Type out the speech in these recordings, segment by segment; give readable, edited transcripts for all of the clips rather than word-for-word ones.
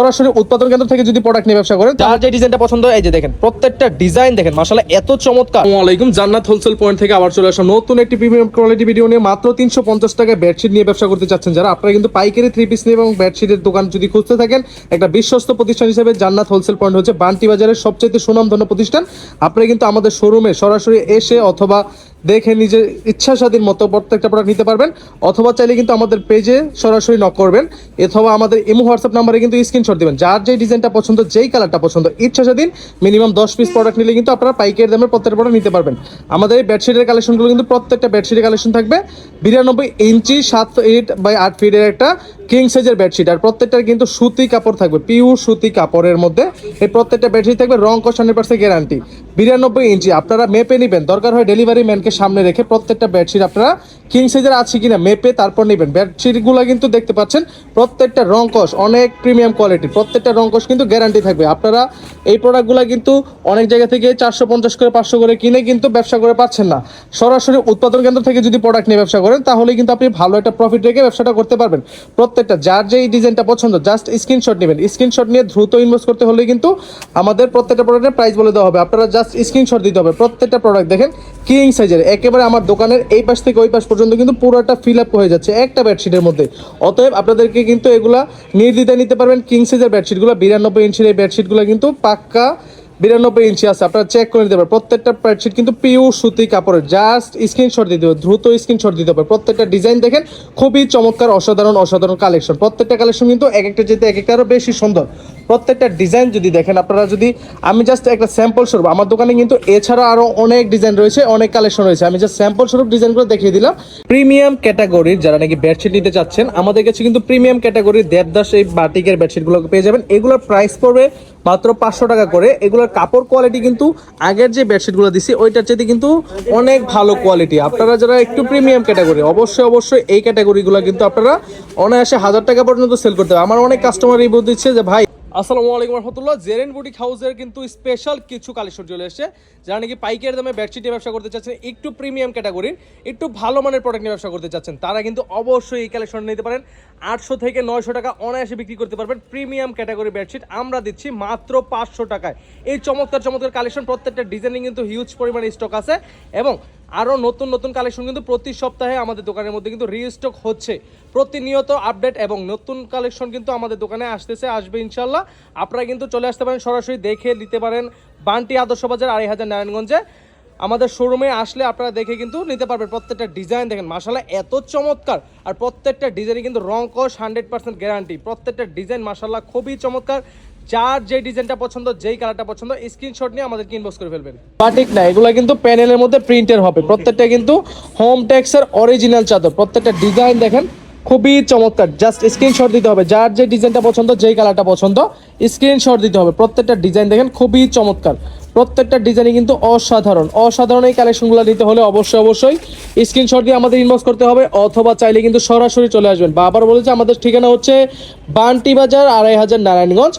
সরাসরি উৎপাদন কেন্দ্র থেকে যদি প্রোডাক্ট নিয়ে ব্যবসা করেন, যার যে ডিজাইনটা পছন্দ এই যে দেখেন প্রত্যেকটা ডিজাইন দেখেন মাশাআল্লাহ এত চমৎকার। আসসালামু আলাইকুম, জান্নাত হোলসেল পয়েন্ট থেকে আবার চলে আসলাম নতুন একটি প্রিমিয়াম কোয়ালিটি ভিডিও নিয়ে। মাত্র 350 টাকায় বেডশিট নিয়ে ব্যবসা করতে চাচ্ছেন যারা, আপনারা কিন্তু পাইকারি 3 পিস নিয়ে এবং বেডশিটের দোকান যদি খুঁজতে থাকেন, একটা বিশ্বস্ত প্রতিষ্ঠান হিসেবে জান্নাত হোলসেল পয়েন্ট হচ্ছে বান্টি বাজারের সবচেয়ে সুনামধন্য প্রতিষ্ঠান। আপনারা কিন্তু আমাদের শোরুমে সরাসরি এসে অথবা দেখে নিজের ইচ্ছা স্বাধীন মতো প্রত্যেকটা প্রোডাক্ট নিতে পারবেন, অথবা চাইলে কিন্তু আমাদের পেজে সরাসরি নক করবেন, অথবা আমাদের ইমো হোয়াটসঅ্যাপ নাম্বারে কিন্তু স্ক্রিনশট দিবেন। যার যেই ডিজাইনটা পছন্দ, যেই কালারটা পছন্দ, ইচ্ছা স্বাধীন মিনিমাম 10 পিস প্রোডাক্ট নিলে কিন্তু আপনারা পাইকারি দামে প্রত্যেকটা প্রোডাক্ট নিতে পারবেন। আমাদের এই বেডশিটের কালেকশনগুলো কিন্তু প্রত্যেকটা বেডশিটের কালেকশন থাকবে 92 ইঞ্চি 7 ফিট বাই 8 ফিটের একটা কিং সাইজের বেডশিট, আর প্রত্যেকটার কিন্তু সুতি কাপড় থাকবে, পিওর সুতি কাপড়ের মধ্যে এই প্রত্যেকটা বেডশিট থাকবে। রং কস 100% গ্যারান্টি। 92 ইঞ্চি আপনারা মেপে নেবেন, দরকার হয় ডেলিভারি ম্যানকে সামনে রেখে প্রত্যেকটা বেডশিট আপনারা কিং সাইজের আছে কিনা মেপে তারপর নেবেন। বেডশিটগুলো কিন্তু দেখতে পাচ্ছেন প্রত্যেকটা রং কস অনেক প্রিমিয়াম কোয়ালিটি, প্রত্যেকটা রং কস কিন্তু গ্যারান্টি থাকবে। আপনারা এই প্রোডাক্টগুলো কিন্তু অনেক জায়গা থেকে 450 করে 500 করে কিনে কিন্তু ব্যবসা করে পাচ্ছেন না। সরাসরি উৎপাদন কেন্দ্র থেকে যদি প্রোডাক্ট নিয়ে ব্যবসা করেন তাহলে কিন্তু আপনি ভালো একটা প্রফিট রেখে ব্যবসাটা করতে পারবেন। প্রত্যেকটা যার যেই ডিজাইনটা পছন্দ জাস্ট স্ক্রিনশট নেবেন, স্ক্রিনশট নিয়ে দ্রুত ইনভেস্ট করতে হলে কিন্তু আমাদের প্রত্যেকটা প্রোডাক্টের প্রাইস বলে দেওয়া হবে, আপনারা জাস্ট স্ক্রিনশট দিতে হবে। প্রত্যেকটা প্রোডাক্ট দেখেন কিং সাইজের, একেবারে আমার দোকানের এই পাশ থেকে ওই পাশ পর্যন্ত কিন্তু পুরোটা ফিল আপ হয়ে যাচ্ছে একটা বেডশিটের মধ্যে। অতএব আপনাদেরকে কিন্তু এগুলা নির্দ্বিধায় নিতে পারবেন। কিং সাইজের বেডশিটগুলো 92 ইঞ্চির এই বেডশিটগুলো কিন্তু পাক্কা 92 ইঞ্চি আছে, আপনারা চেক করে নিতে পারেন। প্রত্যেকটা বেডশিট কিন্তু পিওর সুতি কাপড়ের, জাস্ট স্ক্রিনশট দিতে হবে, দ্রুত স্ক্রিনশট দিতে হবে। প্রত্যেকটা ডিজাইন দেখেন খুবই চমৎকার, অসাধারণ অসাধারণ কালেকশন। প্রত্যেকটা কালেকশন কিন্তু এক একটা যেতে এক একটা আরও বেশি সুন্দর। প্রত্যেকটা ডিজাইন যদি দেখেন আপনারা, যদি আমি জাস্ট একটা স্যাম্পল স্বরূপ, আমার দোকানে কিন্তু এছাড়া আরও অনেক ডিজাইন রয়েছে, অনেক কালেকশন রয়েছে, আমি জাস্ট স্যাম্পল স্বরূপ ডিজাইনগুলো দেখিয়ে দিলাম। প্রিমিয়াম ক্যাটাগরির যারা নাকি বেডশিট নিতে চাচ্ছেন, আমাদের কাছে কিন্তু প্রিমিয়াম ক্যাটাগরির দেবদাস এই বাটিকের বেডশিটগুলো পেয়ে যাবেন। এগুলোর প্রাইস পড়বে মাত্র 500 টাকা করে। এগুলোর কাপড় কোয়ালিটি কিন্তু আগের যে বেডশিটগুলো দিছি ওইটার চেয়ে কিন্তু অনেক ভালো কোয়ালিটি। আপনারা যারা একটু প্রিমিয়াম ক্যাটাগরি, অবশ্যই এই ক্যাটাগরিগুলো কিন্তু আপনারা অনায়াসে 1000 টাকা পর্যন্ত সেল করতে হবে। আমার অনেক কাস্টমার রিভিউ দিচ্ছে যে ভাই আসসালামু আলাইকুম রহমতুল্লাহ, জেরেন বুটিক হাউসের কিন্তু স্পেশাল কিছু কালেকশন চলে এসেছে। যারা নাকি পাইকারি দামে বেডশিটে ব্যবসা করতে চাচ্ছেন, একটু প্রিমিয়াম ক্যাটাগরির একটু ভালো মানের প্রোডাক্ট নিয়ে ব্যবসা করতে চাচ্ছেন, তারা কিন্তু অবশ্যই এই কালেকশন নিতে পারেন। 800 থেকে 900 টাকা অনায়াসে বিক্রি করতে পারবেন। প্রিমিয়াম ক্যাটাগরি বেডশিট আমরা দিচ্ছি মাত্র 500 টাকায়। এই চমৎকার চমৎকার কালেকশন, প্রত্যেকটা ডিজাইনিং কিন্তু হিউজ পরিমাণে স্টক আছে এবং আরও নতুন নতুন কালেকশন কিন্তু প্রতি সপ্তাহে আমাদের দোকানের মধ্যে কিন্তু রিস্টক হচ্ছে। প্রতিনিয়ত আপডেট এবং নতুন কালেকশন কিন্তু আমাদের দোকানে আসবে ইনশাল্লাহ। আপনারা কিন্তু চলে আসতে পারেন, সরাসরি দেখে নিতে পারেন বান্টি আদর্শ বাজার 2500 নারায়ণগঞ্জে। আমাদের শোরুমে আসলে আপনারা দেখে কিন্তু নিতে পারবেন। প্রত্যেকটা ডিজাইন দেখেন মাশাআল্লাহ এত চমৎকার, আর প্রত্যেকটা ডিজাইনে কিন্তু রং কস 100% গ্যারান্টি। প্রত্যেকটা ডিজাইন মাশাআল্লাহ খুবই চমৎকার। যার যে ডিজাইনটা পছন্দ, যেই কালারটা পছন্দ, স্ক্রিনশট নিয়ে আমাদেরকে ইনবক্স করে ফেলবেন। বাটিক না, এগুলো কিন্তু প্যানেলের মধ্যে প্রিন্টের হবে। প্রত্যেকটা কিন্তু হোম টেক্সের অরিজিনাল চাদর। প্রত্যেকটা ডিজাইন দেখেন খুবই চমৎকার, জাস্ট স্ক্রিনশট দিতে হবে। যার যে ডিজাইনটা পছন্দ, যেই কালারটা পছন্দ, স্ক্রিনশট দিতে হবে। প্রত্যেকটা ডিজাইন দেখেন খুবই চমৎকার, প্রত্যেকটা ডিজাইনই কিন্তু অসাধারণ। এই কালেকশনগুলো নিতে হলে অবশ্যই স্ক্রিনশট দিয়ে আমাদের ইনবক্স করতে হবে, অথবা চাইলে কিন্তু সরাসরি চলে আসবেন। বা আবার বলেছে আমাদের ঠিকানা হচ্ছে বান্টি বাজার 2500 নারায়ণগঞ্জ।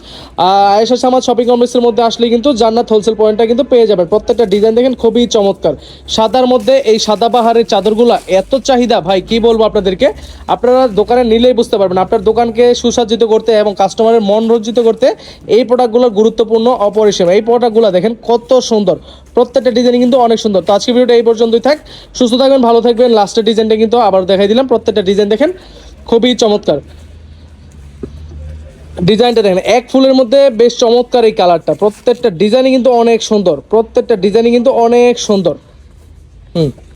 আয়েশা সামাদ শপিং কমপ্লেক্সের মধ্যে আসলে কিন্তু জান্নাত হোলসেল পয়েন্টটা কিন্তু পেয়ে যাবেন। প্রত্যেকটা ডিজাইন দেখেন খুবই চমৎকার। সাদার মধ্যে এই সাদা বাহারের চাদরগুলো এত চাহিদা ভাই, কি বলবো আপনাদেরকে, আপনারা দোকানে নিলেই বুঝতে পারবেন। আপনার দোকানকে সুসজ্জিত করতে এবং কাস্টমারের মন রঞ্জিত করতে এই প্রোডাক্টগুলো গুরুত্বপূর্ণ, অপরিসীম। এই প্রোডাক্টগুলো দেখেন কত সুন্দর, প্রত্যেকটা ডিজাইন কিন্তু অনেক সুন্দর। তো আজকে ভিডিওটা এই পর্যন্তই থাক, সুস্থ থাকবেন, ভালো থাকবেন। লাস্টের ডিজাইনটা কিন্তু আবার দেখাই দিলাম। প্রত্যেকটা ডিজাইন দেখেন খুবই চমৎকার। ডিজাইনটা দেখেন এক ফুলের মধ্যে বেশ চমৎকার এই কালারটা। প্রত্যেকটা ডিজাইনই কিন্তু অনেক সুন্দর।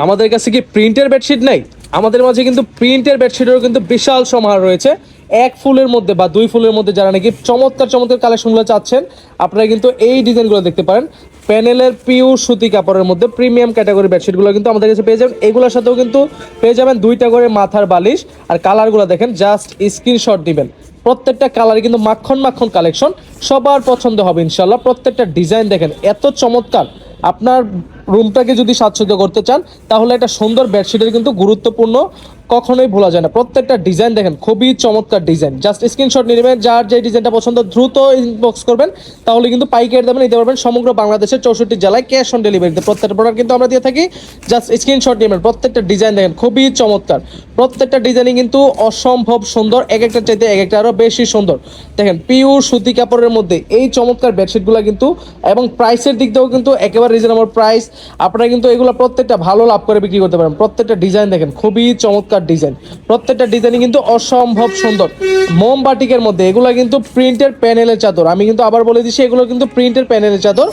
আমাদের কাছে কি প্রিন্টের বেডশিট নেই? আমাদের মাঝে কিন্তু প্রিন্টের বেডশিটেরও কিন্তু বিশাল সমাহার রয়েছে। এক ফুলের মধ্যে বা 2 ফুলের মধ্যে যারা নাকি চমৎকার কালেকশনগুলো চাচ্ছেন, আপনারা কিন্তু এই ডিজাইনগুলো দেখতে পারেন। প্যানেলের পিওর সুতি কাপড়ের মধ্যে প্রিমিয়াম ক্যাটাগরি বেডশিটগুলো কিন্তু আমাদের কাছে পেয়ে যাবেন। এগুলোর সাথেও কিন্তু পেয়ে যাবেন 2টা করে মাথার বালিশ। আর কালারগুলো দেখেন, জাস্ট স্ক্রিনশট দিবেন। প্রত্যেকটা কালার কিন্তু মাখন কালেকশন, সবার পছন্দ হবে ইনশাল্লাহ। প্রত্যেকটা ডিজাইন দেখেন এত চমৎকার। আপনার রুমটাকে যদি সাজসজ্জা করতে চান তাহলে একটা সুন্দর বেডশিটের কিন্তু গুরুত্বপূর্ণ কখনোই ভোলা যায় না। প্রত্যেকটা ডিজাইন দেখেন খুবই চমৎকার ডিজাইন। জাস্ট স্ক্রিনশট নিয়ে নেবেন, যার যে ডিজাইনটা পছন্দ দ্রুত ইনবক্স করবেন, তাহলে কিন্তু পাইকারি দামে নিতে পারবেন সমগ্র বাংলাদেশের 64 জেলায় ক্যাশ অন ডেলিভারিতে। প্রত্যেকটা প্রোডাক্ট কিন্তু আমরা দিয়ে থাকি। জাস্ট স্ক্রিনশট নেবেন। প্রত্যেকটা ডিজাইন দেখেন খুবই চমৎকার, প্রত্যেকটা ডিজাইনই কিন্তু অসম্ভব সুন্দর, এক একটা চাইতে এক একটা আরও বেশি সুন্দর। দেখেন পিওর সুতি কাপড়ের মধ্যে এই চমৎকার বেডশিটগুলো কিন্তু, এবং প্রাইসের দিক দিয়েও কিন্তু একেবারে রিজনেবল প্রাইস। আপনারা কিন্তু এগুলো প্রত্যেকটা ভালো লাভ করে বিক্রি করতে পারেন। প্রত্যেকটা ডিজাইন দেখেন খুবই চমৎকার ডিজাইন, প্রত্যেকটা ডিজাইনই কিন্তু অসম্ভব সুন্দর। মোমবাটিকের মধ্যে এগুলো কিন্তু প্রিন্টের প্যানেলের চাদর, আমি কিন্তু আবার বলে দিচ্ছি এগুলো কিন্তু প্রিন্টের প্যানেলের চাদর।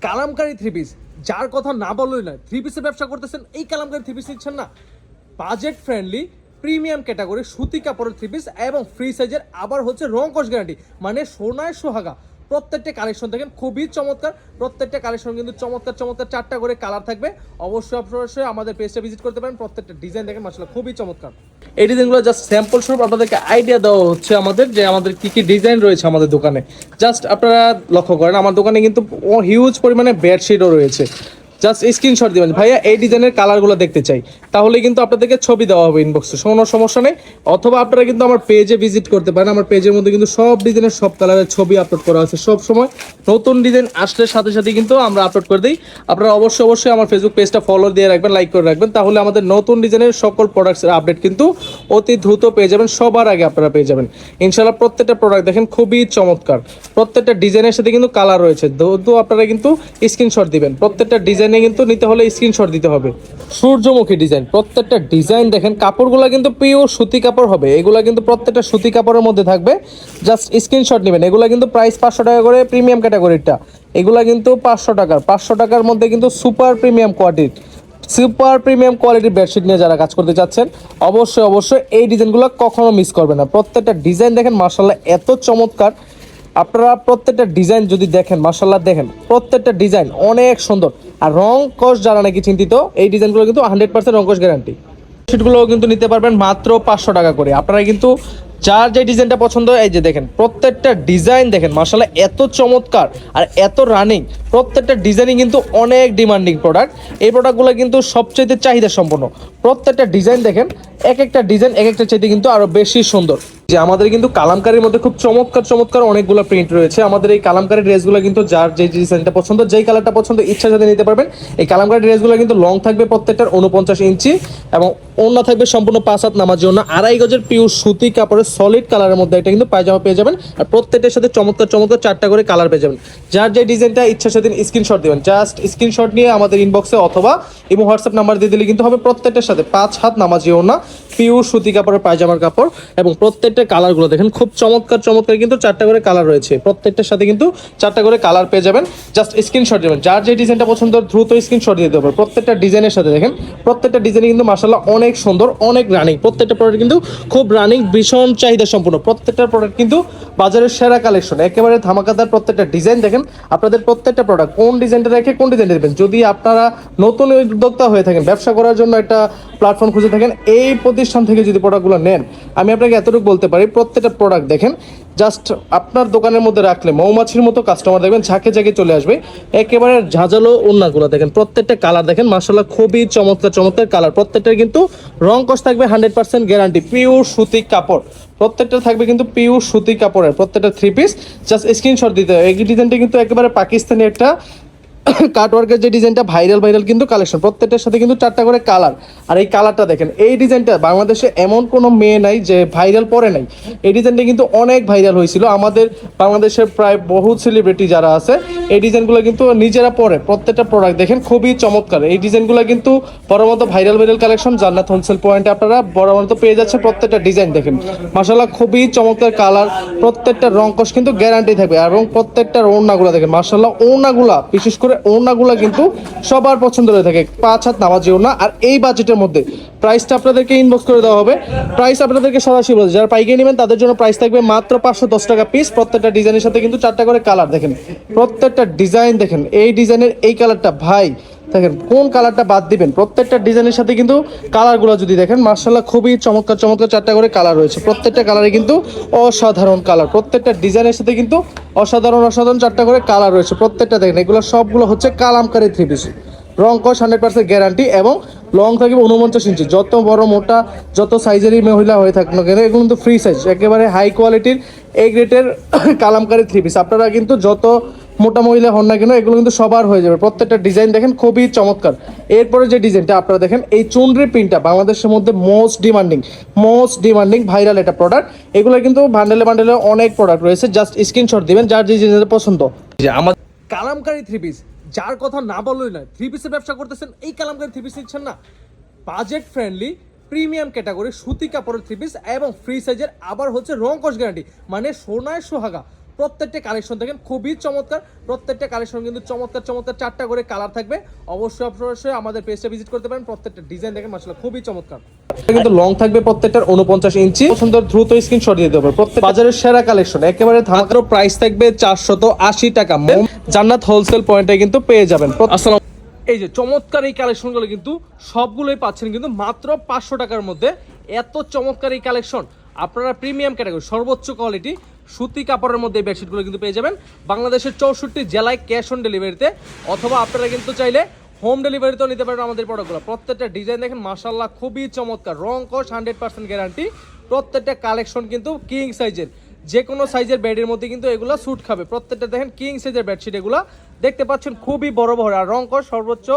কালামকারী থ্রি পিস, যার কথা না বললেই নয়। থ্রি পিসের ব্যবসা করতেছেন, এই কালামকারী থ্রি পিস নিচ্ছেন না, বাজেট ফ্রেন্ডলি প্রিমিয়াম ক্যাটাগরি সুতি কাপড়ের থ্রি পিস এবং ফ্রি সাইজের, আবার হচ্ছে রং কস গ্যারান্টি, মানে সোনায় সোহাগা। প্রত্যেকটা কালেকশন দেখেন খুবই চমৎকার, প্রত্যেকটা কালেকশন কিন্তু চমৎকার চমৎকার 4টা করে কালার থাকবে। অবশ্যই আমাদের পেজটা ভিজিট করতে পারেন। প্রত্যেকটা ডিজাইন দেখেন মাশাআল্লাহ খুবই চমৎকার। এই ডিজাইনগুলো জাস্ট স্যাম্পল স্বরূপ আপনাদেরকে আইডিয়া দেওয়া হচ্ছে আমাদের, যে আমাদের কি কি ডিজাইন রয়েছে আমাদের দোকানে। জাস্ট আপনারা লক্ষ্য করেন, আমার দোকানে কিন্তু হিউজ পরিমাণে বেডশিটও রয়েছে। জাস্ট স্ক্রিনশট দিবেন, ভাইয়া এই ডিজাইনের কালারগুলো দেখতে চাই, তাহলে কিন্তু আপনাদেরকে ছবি দেওয়া হবে ইনবক্সে, কোনো সমস্যা নেই। অথবা আপনারা কিন্তু আমার পেজে ভিজিট করতে পারেন। আমার পেজের মধ্যে কিন্তু সব ডিজাইনের সব কালারের ছবি আপলোড করা আছে। সব সময় নতুন ডিজাইন আসলে সাথে সাথে কিন্তু আমরা আপলোড করে দিই। আপনারা অবশ্যই আমার ফেসবুক পেজটা ফলো দিয়ে রাখবেন, লাইক করে রাখবেন, তাহলে আমাদের নতুন ডিজাইনের সকল প্রোডাক্টসের আপডেট কিন্তু অতি দ্রুত পেয়ে যাবেন, সবার আগে আপনারা পেয়ে যাবেন ইনশাআল্লাহ। প্রত্যেকটা প্রোডাক্ট দেখেন খুবই চমৎকার, প্রত্যেকটা ডিজাইনের সাথে কিন্তু কালার রয়েছে, তো আপনারা কিন্তু স্ক্রিনশট দিবেন। প্রত্যেকটা ডিজাইনে কিন্তু নিতে হলে স্ক্রিনশট দিতে হবে। সূর্যমুখী ডিজাইন, প্রত্যেকটা ডিজাইন দেখেন, কাপড়গুলো কিন্তু পিওর সুতি কাপড় হবে, এগুলো কিন্তু প্রত্যেকটা সুতি কাপড়ের মধ্যে থাকবে। জাস্ট স্ক্রিনশট নেবেন। এগুলো কিন্তু প্রাইস 500 টাকা করে, প্রিমিয়াম ক্যাটাগরিটা এগুলো কিন্তু 500 টাকার মধ্যে কিন্তু সুপার প্রিমিয়াম কোয়ালিটির বেডশিট নিয়ে যারা কাজ করতে চাচ্ছেন, অবশ্যই এই ডিজাইনগুলো কখনো মিস করবে না। প্রত্যেকটা ডিজাইন দেখেন মাশাআল্লাহ এত চমৎকার। আপনারা প্রত্যেকটা ডিজাইন যদি দেখেন মাশাআল্লাহ, দেখেন প্রত্যেকটা ডিজাইন অনেক সুন্দর। আর রং কস যারা নাকি চিন্তিত, এই ডিজাইনগুলো কিন্তু 100% রং কস গ্যারান্টি। বেডশিটগুলোও কিন্তু নিতে পারবেন মাত্র 500 টাকা করে। আপনারা কিন্তু যার যে ডিজাইনটা পছন্দ, এই যে দেখেন প্রত্যেকটা ডিজাইন দেখেন মাশাআল্লাহ এত চমৎকার আর এত রানিং। প্রত্যেকটা ডিজাইনই কিন্তু অনেক ডিমান্ডিং প্রোডাক্ট। এই প্রোডাক্টগুলো কিন্তু সবচেয়ে চাহিদা সম্পন্ন। প্রত্যেকটা ডিজাইন দেখেন, এক একটা ডিজাইন এক একটা চাইতে কিন্তু আরো বেশি সুন্দর। যে আমাদের কিন্তু কালামকারীর মধ্যে খুব চমৎকার অনেকগুলো প্রিন্ট রয়েছে। আমাদের এই কালামকারী ড্রেসগুলো কিন্তু যার যে ডিজাইনটা পছন্দ, যেই কালারটা পছন্দ ইচ্ছা সাথে নিতে পারবেন। এই কালামকারী ড্রেসগুলো কিন্তু লং থাকবে প্রত্যেকটার 49 ইঞ্চি, এবং ওড়না থাকবে সম্পূর্ণ 5 হাত নামাজি ওড়না, 2.5 গজের পিওর সুতি কাপড়ের সলিড কালারের মধ্যে এটা কিন্তু পায়জামা পেয়ে যাবেন। আর প্রত্যেকটার সাথে চমৎকার 4টা করে কালার পেয়ে যাবেন। যার যে ডিজাইনটা ইচ্ছা সাথে স্ক্রিনশট দিবেন। জাস্ট স্ক্রিনশট নিয়ে আমাদের ইনবক্সে অথবা এবং হোয়াটসঅ্যাপ নাম্বার দিয়ে দিলে কিন্তু হবে। প্রত্যেকটার সাথে 5 হাত নামাজি ওড়না, পিওর সুতি কাপড়ের পায়জামার কাপড়, এবং প্রত্যেকটা কালারগুলো দেখেন খুব চমৎকার কিন্তু 4টা করে কালার রয়েছে। প্রত্যেকটার সাথে কিন্তু 4টা করে কালার পেয়ে যাবেন। জাস্ট স্ক্রিনশট দিবেন, যার যে ডিজাইনটা পছন্দ দ্রুত স্ক্রিনশট দিয়ে দিতে হবে। প্রত্যেকটা ডিজাইনের সাথে দেখেন প্রত্যেকটা ডিজাইন কিন্তু মাশাআল্লাহ অনেক সুন্দর, অনেক রানিং। প্রত্যেকটা প্রোডাক্ট কিন্তু খুব রানিং, ভীষণ চাহিদা সম্পূর্ণ। প্রত্যেকটা প্রোডাক্ট কিন্তু বাজারের সেরা কালেকশন, একেবারে ধামাকাদার। প্রত্যেকটা ডিজাইন দেখেন, আপনাদের প্রত্যেকটা প্রোডাক্ট কোন ডিজাইনটা রেখে কোন ডিজাইনটা দেবেন। যদি আপনারা নতুন উদ্যোক্তা হয়ে থাকেন, ব্যবসা করার জন্য একটা প্ল্যাটফর্ম খুঁজে থাকেন, এই প্রতিষ্ঠান থেকে যদি প্রোডাক্টগুলো নেন, আমি আপনাকে এতটুকু বলতে পারি প্রত্যেকটা প্রোডাক্ট দেখেন জাস্ট আপনার দোকানের মধ্যে রাখলে মৌমাছির মতো কাস্টমার দেখবেন ঝাঁকে ঝাঁকে চলে আসবে। একেবারে ঝাঁঝালো ওড়নাগুলো দেখেন, প্রত্যেকটা কালার দেখেন মাশাআল্লাহ খুবই চমৎকার কালার। প্রত্যেকটার কিন্তু রং কস থাকবে 100% গ্যারান্টি, পিওর সুতি কাপড়। প্রত্যেকটা থাকবে কিন্তু পিওর সুতি কাপড়ের প্রত্যেকটা থ্রি পিস। জাস্ট স্ক্রিনশট দিতে হবে। এই ডিজাইনটা কিন্তু একেবারে পাকিস্তানি একটা কাটওয়ার্কের যে ডিজাইনটা ভাইরাল কিন্তু কালেকশন। প্রত্যেকটার সাথে কিন্তু 4টা করে কালার। আর এই কালারটা দেখেন, এই ডিজাইনটা বাংলাদেশে এমন কোনো মেয়ে নাই যে ভাইরাল পরে নাই। এই ডিজাইনটা কিন্তু অনেক ভাইরাল হয়েছিল। আমাদের বাংলাদেশের প্রায় বহু সেলিব্রিটি যারা আছে, এই ডিজাইনগুলো কিন্তু নিজেরা পরে। প্রত্যেকটা প্রোডাক্ট দেখেন খুবই চমৎকার। এই ডিজাইনগুলো কিন্তু বড় ভাইরাল কালেকশন জান্নাত হোলসেল পয়েন্টে আপনারা বড় পেয়ে যাচ্ছে। প্রত্যেকটা ডিজাইন দেখেন মাশাআল্লাহ খুবই চমৎকার কালার। প্রত্যেকটা রং কস কিন্তু গ্যারান্টি থাকবে, এবং প্রত্যেকটার ওড়নাগুলো দেখেন মাশাআল্লাহ, ওড়নাগুলা বিশেষ করে ওড়নাগুলা কিন্তু সবার পছন্দ হয়ে থাকে, 5 হাত নামাজি ওড়না। আর এই বাজেটের মধ্যে প্রাইসটা আপনাদেরকে ইনবক্স করে দেওয়া হবে। প্রাইস আপনাদেরকে সরাসরি বলছে, যারা পাইকারি নেবেন তাদের জন্য প্রাইস থাকবে মাত্র 510 টাকা পিস। প্রত্যেকটা ডিজাইনের সাথে কিন্তু 4টা করে কালার দেখেন, প্রত্যেকটা ডিজাইন দেখেন। এই ডিজাইনের এই কালারটা ভাই দেখেন, কোন কালারটা বাদ দিবেন। প্রত্যেকটা ডিজাইনের সাথে কিন্তু কালারগুলো যদি দেখেন মাশাআল্লাহ খুবই চমৎকার 4টা করে কালার রয়েছে। প্রত্যেকটা কালারে কিন্তু অসাধারণ কালার। প্রত্যেকটা ডিজাইনের সাথে কিন্তু অসাধারণ 4টা করে কালার রয়েছে। প্রত্যেকটা দেখেন, এগুলো সবগুলো হচ্ছে কালামকারী থ্রি পিস, রং কস 100% গ্যারান্টি, এবং লং থাকবে 49 ইঞ্চি। যত বড় মোটা যত সাইজেরই মহিলা হয়ে থাকুক না কেন, এগুলো কিন্তু ফ্রি সাইজ, একেবারে হাই কোয়ালিটির এ গ্রেডের কালামকারী থ্রি পিস। আপনারা কিন্তু যত মোটা মহিলা হন না কেন, এগুলো কিন্তু সবার হয়ে যাবে। প্রত্যেকটা ডিজাইন দেখেন খুবই চমৎকার। এরপরে যে ডিজাইনটা আপনারা দেখেন, এই চুনরি প্রিন্টটা বাংলাদেশের মধ্যে মোস্ট ডিমান্ডিং ভাইরাল একটা প্রোডাক্ট। এগুলো কিন্তু বান্ডেলে অনেক প্রোডাক্ট রয়েছে, জাস্ট স্ক্রিনশট দিবেন যার যে জিনিসটা পছন্দ। যে আমার কালামকারী থ্রি পিস, যার কথা না বললেই নয়, থ্রি পিসের ব্যবসা করতেছেন, এই কালামকারী থ্রি পিস নিচ্ছেন না, বাজেট ফ্রেন্ডলি প্রিমিয়াম ক্যাটাগরি সুতি কাপড়ের থ্রি পিস এবং ফ্রি সাইজের, আবার হচ্ছে রং কস গ্যারান্টি, মানে সোনায় সোহাগা। প্রত্যেকটা কালেকশন দেখেন খুবই চমৎকার, প্রত্যেকটা কালেকশন কিন্তু চমৎকার 4টা করে কালার থাকবে। অবশ্যই আমাদের পেজটা ভিজিট করতে পারেন। প্রত্যেকটা ডিজাইন দেখেন মাশাআল্লাহ খুবই চমৎকার। কিন্তু লং থাকবে প্রত্যেকটার 49 ইঞ্চি। সুন্দর দ্রুত স্ক্রিনশট দিয়ে দেবো। প্রত্যেক বাজারের সেরা কালেকশন, একেবারে ধামাকা প্রাইস থাকবে 480 টাকা। জান্নাত হোলসেল পয়েন্টে কিন্তু পেয়ে যাবেন। আসসালাম। এই যে চমৎকার এই কালেকশনগুলো কিন্তু সবগুলোই পাচ্ছেন কিন্তু মাত্র 500 টাকার মধ্যে। এত চমৎকার এই কালেকশন আপনারা প্রিমিয়াম ক্যাটাগরি সর্বোচ্চ কোয়ালিটি সুতি কাপড়ের মধ্যে এই বেডশিটগুলো কিন্তু পেয়ে যাবেন বাংলাদেশের 64 জেলায় ক্যাশ অন ডেলিভারিতে, অথবা আপনারা কিন্তু চাইলে হোম ডেলিভারিতেও নিতে পারেন আমাদের প্রোডাক্টগুলো। প্রত্যেকটা ডিজাইন দেখেন মাশাআল্লাহ খুবই চমৎকার, রং কস 100% গ্যারান্টি। প্রত্যেকটা কালেকশন কিন্তু কিং সাইজের, যে কোনো সাইজের বেডের মধ্যে কিন্তু এগুলো স্যুট খাবে। প্রত্যেকটা দেখেন কিং সাইজের বেডশিট, এগুলো দেখতে পাচ্ছেন খুবই বড় বড়, আর রং কস সর্বোচ্চ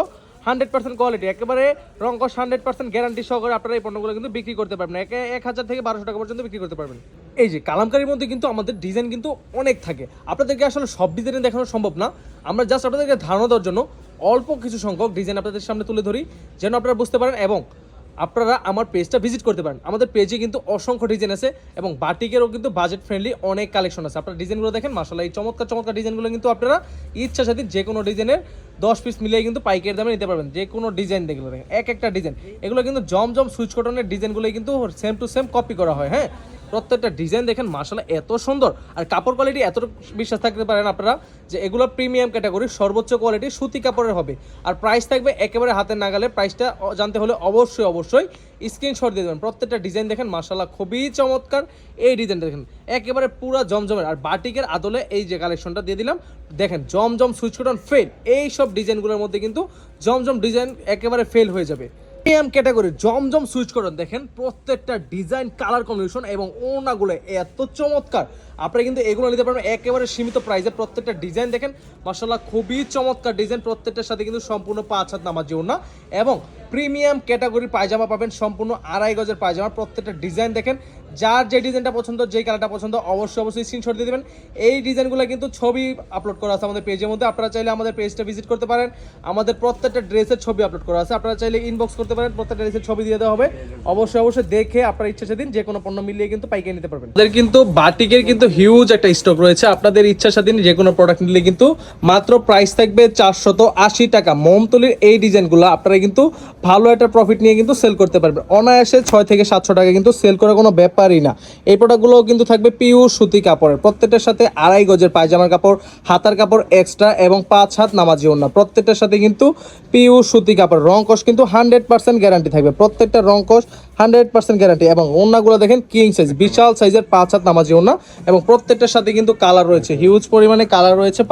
100% কোয়ালিটি, একেবারে রং কস 100% গ্যারান্টি সহকারে আপনারা এই পণ্যগুলো কিন্তু বিক্রি করতে পারবেন। 1000 থেকে 1200 টাকা পর্যন্ত বিক্রি করতে পারবেন। এই যে কালামকারীর মধ্যে কিন্তু আমাদের ডিজাইন কিন্তু অনেক থাকে, আপনাদেরকে আসলে সব ডিজাইন দেখানো সম্ভব না। আমরা জাস্ট আপনাদেরকে ধারণা দেওয়ার জন্য অল্প কিছু সংখ্যক ডিজাইন আপনাদের সামনে তুলে ধরি, যেন আপনারা বুঝতে পারেন এবং আপনারা আমার পেজটা ভিজিট করতে পারেন। আমাদের পেজে কিন্তু অসংখ্য ডিজাইন আছে এবং বাটিকেরও কিন্তু বাজেট ফ্রেন্ডলি অনেক কালেকশন আছে। আপনারা ডিজাইনগুলো দেখেন মাশাআল্লাহ, এই চমৎকার ডিজাইনগুলো কিন্তু আপনারা ইচ্ছা সাথে যে কোনো ডিজাইনের 10 পিস মিলিয়ে কিন্তু পাইকারি দামে নিতে পারবেন। যে কোনো ডিজাইন দেখলে দেখেন একটা ডিজাইন, এগুলো কিন্তু জমজম সুইচ কটনের ডিজাইনগুলোই কিন্তু সেম টু সেম কপি করা হয়। হ্যাঁ, প্রত্যেকটা ডিজাইন দেখেন মাশাআল্লাহ এত সুন্দর, আর কাপড় কোয়ালিটি এত বিশ্বাস থাকতে পারেন আপনারা যে এগুলো প্রিমিয়াম ক্যাটাগরি সর্বোচ্চ কোয়ালিটি সুতি কাপড়ের হবে। আর প্রাইস থাকবে একেবারে হাতের নাগালে। প্রাইসটা জানতে হলে অবশ্যই স্ক্রিনশট দিয়ে দেবেন। প্রত্যেকটা ডিজাইন দেখেন মাশাআল্লাহ খুবই চমৎকার। এই ডিজাইনটা দেখেন একেবারে পুরো জমজমের, আর বাটিকের আদলে এই যে কালেকশনটা দিয়ে দিলাম দেখেন, জমজম সুইচ কটন ফেল, এই সব ডিজাইনগুলোর মধ্যে কিন্তু জমজম ডিজাইন একেবারে ফেল হয়ে যাবে। প্রিমিয়াম ক্যাটাগরি জমজম সুইচ কটন দেখেন, প্রত্যেকটা ডিজাইন কালার কম্বিনেশন এবং ওড়নাগুলো এত চমৎকার। আপনারা কিন্তু এগুলো নিতে পারবেন একেবারে সীমিত প্রাইসে। প্রত্যেকটা ডিজাইন দেখেন মাশাআল্লাহ খুবই চমৎকার ডিজাইন। প্রত্যেকটার সাথে কিন্তু সম্পূর্ণ 5 হাত নামাজি ওড়না এবং প্রিমিয়াম ক্যাটাগরির পায়জামা পাবেন, সম্পূর্ণ 2.5 গজের পায়জামা। প্রত্যেকটা ডিজাইন দেখেন, যার যে ডিজাইনটা পছন্দ, যেই কালারটা পছন্দ অবশ্যই স্ক্রিনশট দিয়ে দেবেন। এই ডিজাইনগুলো কিন্তু ছবি আপলোড করা আছে আমাদের পেজের মধ্যে, আপনারা চাইলে আমাদের পেজটা ভিজিট করতে পারেন। আমাদের প্রত্যেকটা ড্রেসের ছবি আপলোড করা আছে, আপনারা চাইলে ইনবক্স করতে পারেন, প্রত্যেকটা ড্রেসের ছবি দিয়ে দেওয়া হবে। অবশ্যই দেখে আপনার ইচ্ছা স্বাধীন যে কোনো পণ্য মিলিয়ে কিন্তু পাইকারি নিতে পারবেন। আমাদের কিন্তু বাটিকের কিন্তু হিউজ একটা স্টক রয়েছে, আপনাদের ইচ্ছা স্বাধীন যে কোনো প্রোডাক্ট নিলে কিন্তু মাত্র প্রাইস থাকবে 480 টাকা। মোমতলির এই ডিজাইনগুলো আপনারা কিন্তু ভালো একটা প্রফিট নিয়ে কিন্তু সেল করতে পারবেন অনায়াসে। 6 থেকে 700 টাকা কিন্তু সেল করার কোনো ব্যাপারই না। এই প্রোডাক্টগুলো কিন্তু থাকবে পিওর সুতি কাপড়ের, প্রত্যেকটার সাথে 2.5 গজের পায়জামার কাপড়, হাতার কাপড় এক্সট্রা এবং 5 হাত নামাজি ওড়না। প্রত্যেকটার সাথে কিন্তু পিওর সুতি কাপড়, রং কস কিন্তু 100% গ্যারান্টি থাকবে। প্রত্যেকটা রং কস 100% গ্যারান্টি এবং ওড়নাগুলো দেখেন কিং সাইজ, বিশাল সাইজের 5 হাত নামাজি ওড়না এবং প্রত্যেকটার সাথে কিন্তু কালার রয়েছে, হিউজ পরিমাণে কালার রয়েছে।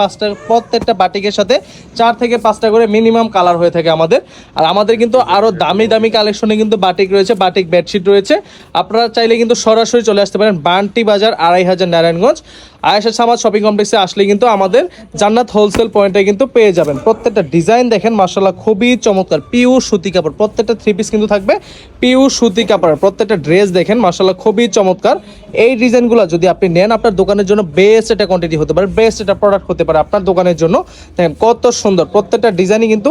প্রত্যেকটা বাটিকের সাথে 4 থেকে 5টা করে মিনিমাম কালার হয়ে থাকে আমাদের। আর আমাদের কিন্তু আরো দামি কালেকশনে কিন্তু বাটিক রয়েছে, বাটিক বেডশিট রয়েছে। আপনারা চাইলে কিন্তু সরাসরি চলে আসতে পারেন বান্টি বাজার 2500 নারায়ণগঞ্জ আয়েশা সামাদ শপিং কমপ্লেক্সে আসলে কিন্তু আমাদের জান্নাত হোলসেল পয়েন্টে কিন্তু পেয়ে যাবেন। প্রত্যেকটা ডিজাইন দেখেন মাশাআল্লাহ খুবই চমৎকার, পিওর সুতি কাপড়। প্রত্যেকটা থ্রি পিস কিন্তু থাকবে পিওর সুতি কাপড়ের। প্রত্যেকটা ড্রেস দেখেন মাশাআল্লাহ খুবই চমৎকার। এই ডিজাইনগুলো যদি আপনি নেন আপনার দোকানের জন্য বেস্ট একটা কোয়ান্টিটি হতে পারে, বেস্ট একটা প্রোডাক্ট হতে পারে আপনার দোকানের জন্য। দেখেন কত সুন্দর, প্রত্যেকটা ডিজাইনই কিন্তু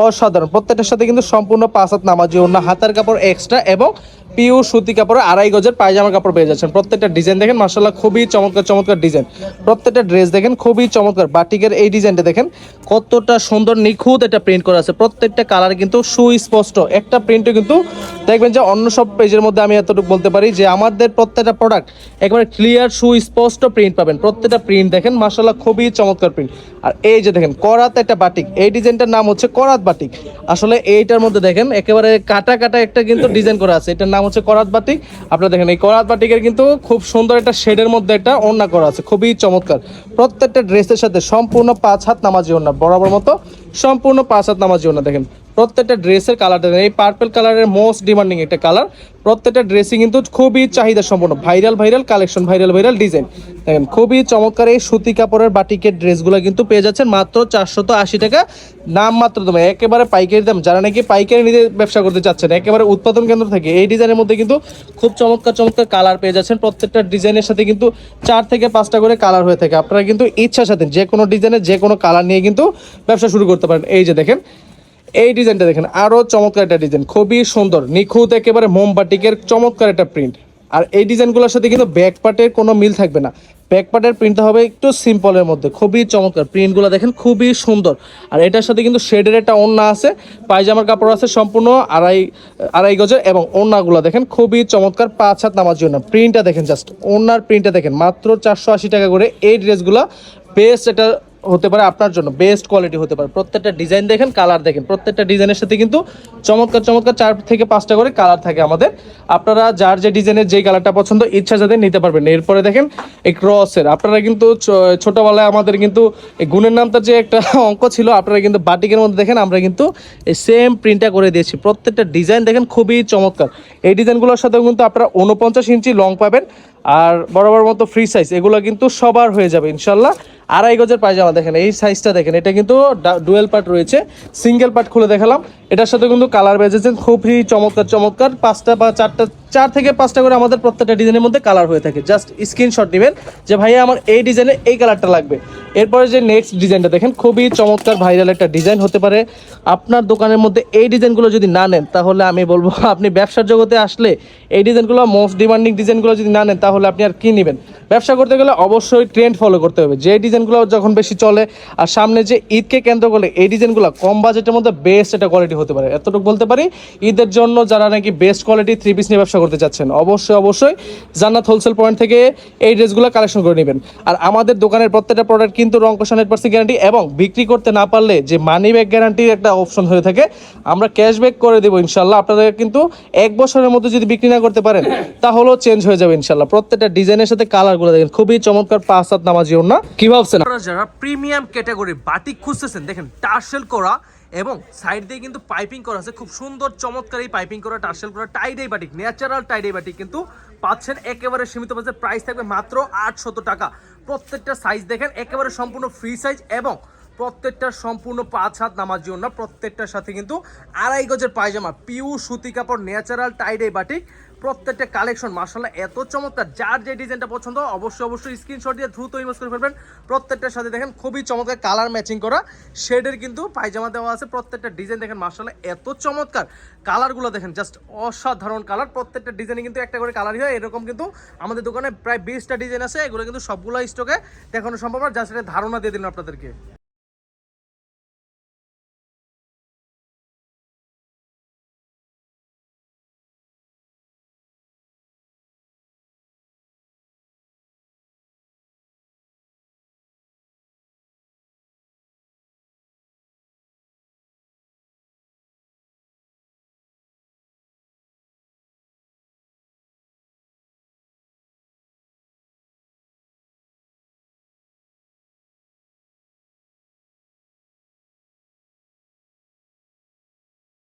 অসাধারণ। প্রত্যেকটার সাথে কিন্তু সম্পূর্ণ 5 হাত নামাজি ওড়না, হাতার কাপড় এক্সট্রা এবং পিওর সুতি কাপড়ে 2.5 গজের পায়জামার কাপড় পেয়ে যাচ্ছেন। প্রত্যেকটা ডিজাইন দেখেন মাশাআল্লাহ খুবই চমৎকার ডিজাইন। প্রত্যেকটা ড্রেস দেখেন খুবই চমৎকার। বাটিকের এই ডিজাইনটা দেখেন কতটা সুন্দর, নিখুঁত একটা প্রিন্ট করা আছে। প্রত্যেকটা কালার কিন্তু সুস্পষ্ট, একটা প্রিন্টও কিন্তু দেখবেন যে অন্য সব পেজের মধ্যে আমি এতটুকু বলতে পারি যে আমাদের প্রত্যেকটা প্রোডাক্ট একবারে ক্লিয়ার সুস্পষ্ট প্রিন্ট পাবেন। প্রত্যেকটা প্রিন্ট দেখেন মাশাআল্লাহ খুবই চমৎকার প্রিন্ট। আর এই যে দেখেন করাত একটা বাটিক, এই ডিজাইনটার নাম হচ্ছে করাত বাটিক। আসলে এইটার মধ্যে দেখেন একেবারে কাটা একটা কিন্তু ডিজাইন করা আছে, এটার নাম হচ্ছে করাত বাটিক। আপনারা দেখেন এই করাত বাটিকের কিন্তু খুব সুন্দর একটা শেডের মধ্যে একটা ওড়না করা আছে, খুবই চমৎকার। প্রত্যেকটা ড্রেসের সাথে সম্পূর্ণ 5 হাত নামাজি ওড়না, বরাবর মতো সম্পূর্ণ 5 হাত নামাজি ওড়না। দেখেন প্রত্যেকটা ড্রেসের কালারটা দেখেন, এই পার্পল কালারের মোস্ট ডিমান্ডিং একটা কালার। প্রত্যেকটা ড্রেসই কিন্তু খুবই চাহিদা সম্পন্ন, ভাইরাল কালেকশন, ভাইরাল ডিজাইন। দেখেন খুবই চমৎকার এই সুতি কাপড়ের বাটিকের ড্রেসগুলো কিন্তু পেয়ে যাচ্ছেন মাত্র 480 টাকা, নাম মাত্র দাম, একেবারে পাইকারি দাম। যারা নাকি পাইকারি নিতে ব্যবসা করতে চাচ্ছেন একেবারে উৎপাদন কেন্দ্র থেকে, এই ডিজাইনের মধ্যে কিন্তু খুব চমৎকার কালার পেয়ে যাচ্ছেন। প্রত্যেকটা ডিজাইনের সাথে কিন্তু 4 থেকে 5টা করে কালার হয়ে থাকে। আপনারা কিন্তু ইচ্ছা সাথে যে কোনো ডিজাইনের যে কোনো কালার নিয়ে কিন্তু ব্যবসা শুরু করতে পারেন। এই যে দেখেন এই ডিজাইনটা দেখেন, আরো চমৎকার একটা ডিজাইন, খুবই সুন্দর নিখুঁত একেবারে মোমবাটিকের চমৎকার একটা প্রিন্ট। আর এই ডিজাইনগুলোর সাথে কিন্তু ব্যাক পার্টের কোনো মিল থাকবে না, ব্যাক পার্টের প্রিন্টটা হবে একটু সিম্পলের মধ্যে, খুবই চমৎকার প্রিন্টগুলো দেখেন, খুবই সুন্দর। আর এটার সাথে কিন্তু শেডের একটা ওড়না আছে, পায়জামার কাপড় আছে সম্পূর্ণ আড়াই গজের, এবং ওড়নাগুলো দেখেন খুবই চমৎকার, 5 হাত নামার জন্য। প্রিন্টটা দেখেন, জাস্ট ওড়নার প্রিন্টটা দেখেন, মাত্র 480 টাকা করে। এই ড্রেসগুলো বেস্ট, এটা হতে পারে আপনার জন্য বেস্ট কোয়ালিটি হতে পারে। প্রত্যেকটা ডিজাইন দেখেন, কালার দেখেন, প্রত্যেকটা ডিজাইনের সাথে কিন্তু চমৎকার 4 থেকে 5টা করে কালার থাকে আমাদের। আপনারা যার যে ডিজাইনের যেই কালারটা পছন্দ ইচ্ছা যাতে নিতে পারবেন। এরপরে দেখেন এই ক্রসের, আপনারা কিন্তু ছোটবেলায় আমাদের কিন্তু এই গুণের নামটা যে একটা অঙ্ক ছিল, আপনারা কিন্তু বাটিকের মধ্যে দেখেন আমরা কিন্তু এই সেম প্রিন্টটা করে দিয়েছি। প্রত্যেকটা ডিজাইন দেখেন খুবই চমৎকার। এই ডিজাইনগুলোর সাথেও কিন্তু আপনারা 49 ইঞ্চি লং পাবেন, আর বরাবর মতো ফ্রি সাইজ, এগুলো কিন্তু সবার হয়ে যাবে ইনশাল্লাহ। আড়াই গজের পায়জামা দেখেন, এই সাইজটা দেখেন, এটা কিন্তু ডুয়েল পার্ট রয়েছে, সিঙ্গেল পার্ট খুলে দেখালাম। এটার সাথে কিন্তু কালার বেজেছেন খুবই চমৎকার 5টা বা 4 থেকে 5টা করে আমাদের প্রত্যেকটা ডিজাইনের মধ্যে কালার হয়ে থাকে। জাস্ট স্ক্রিনশট নেবেন যে ভাইয়া আমার এই ডিজাইনের এই কালারটা লাগবে। এরপরে যে নেক্সট ডিজাইনটা দেখেন, খুবই চমৎকার ভাইরাল একটা ডিজাইন হতে পারে আপনার দোকানের মধ্যে। এই ডিজাইনগুলো যদি না নেন তাহলে আমি বলবো আপনি ব্যবসার জগতে আসলে এই ডিজাইনগুলো মোস্ট ডিমান্ডিং ডিজাইনগুলো যদি না নেন তাহলে আপনি আর কি নেবেন। ব্যবসা করতে গেলে অবশ্যই ট্রেন্ড ফলো করতে হবে, যে ডিজাইনগুলো যখন বেশি চলে, আর সামনে যে ঈদকে কেন্দ্র করে এই ডিজাইনগুলো কম বাজেটের মধ্যে বেস্ট একটা কোয়ালিটি হতে পারে। এতটুকু বলতে পারি, ঈদের জন্য যারা নাকি বেস্ট কোয়ালিটি 3 পিস নিয়ে ব্যবসা করতে চাচ্ছেন অবশ্যই জান্নাত হোলসেল পয়েন্ট থেকে এই ড্রেসগুলো কালেকশন করে নেবেন। আর আমাদের দোকানের প্রত্যেকটা প্রোডাক্ট কিন্তু রং কষা 100% গ্যারান্টি, এবং বিক্রি করতে না পারলে যে মানি ব্যাক গ্যারান্টির একটা অপশন হয়ে থাকে, আমরা ক্যাশব্যাক করে দেবো ইনশাল্লাহ। আপনাদের কিন্তু 1 বছরের মধ্যে যদি বিক্রি না করতে পারেন তাহলেও চেঞ্জ হয়ে যাবে ইনশাল্লাহ। প্রত্যেকটা ডিজাইনের সাথে কালারগুলো দেখেন, খুবই চমৎকার, 5 হাত নামাজি ওড়না। কি ভাবছেন আপনারা যারা প্রিমিয়াম ক্যাটাগরি বাটিক খুঁজতেছেন, দেখেন টার্সেল করা এবং সাইড দিয়ে কিন্তু পাইপিং করা আছে, খুব সুন্দর চমৎকার এই পাইপিং করা টার্সেল করা tie-dye batik, natural tie-dye batik কিন্তু পাচ্ছেন একেবারে সীমিত বাজেট। প্রাইস থাকবে মাত্র 800 টাকা। প্রত্যেকটা সাইজ দেখেন একেবারে সম্পূর্ণ ফ্রি সাইজ, এবং প্রত্যেকটা সম্পূর্ণ 5 হাত নামার জন্য। প্রত্যেকটার সাথে কিন্তু আড়াই গজের পায়জামা, পিওর সুতি কাপড়, ন্যাচারাল টাইডাই বাটিক। প্রত্যেকটা কালেকশন মাশাআল্লাহ এত চমৎকার। যার যে ডিজাইনটা পছন্দ অবশ্যই স্ক্রিনশট দিয়ে দ্রুত ইনবক্স করে ফেলবেন। প্রত্যেকটার সাথে দেখেন খুবই চমৎকার কালার ম্যাচিং করা শেডের কিন্তু পায়জামা দেওয়া আছে। প্রত্যেকটা ডিজাইন দেখেন মাশাআল্লাহ এত চমৎকার, কালারগুলো দেখেন জাস্ট অসাধারণ কালার। প্রত্যেকটা ডিজাইনে কিন্তু একটা করে কালারই হয়, এরকম কিন্তু আমাদের দোকানে প্রায় 20টা ডিজাইন আছে। এগুলো কিন্তু সবগুলো স্টকে দেখানো সম্ভব না, জাস্ট এটা ধারণা দিয়ে দিলাম আপনাদেরকে।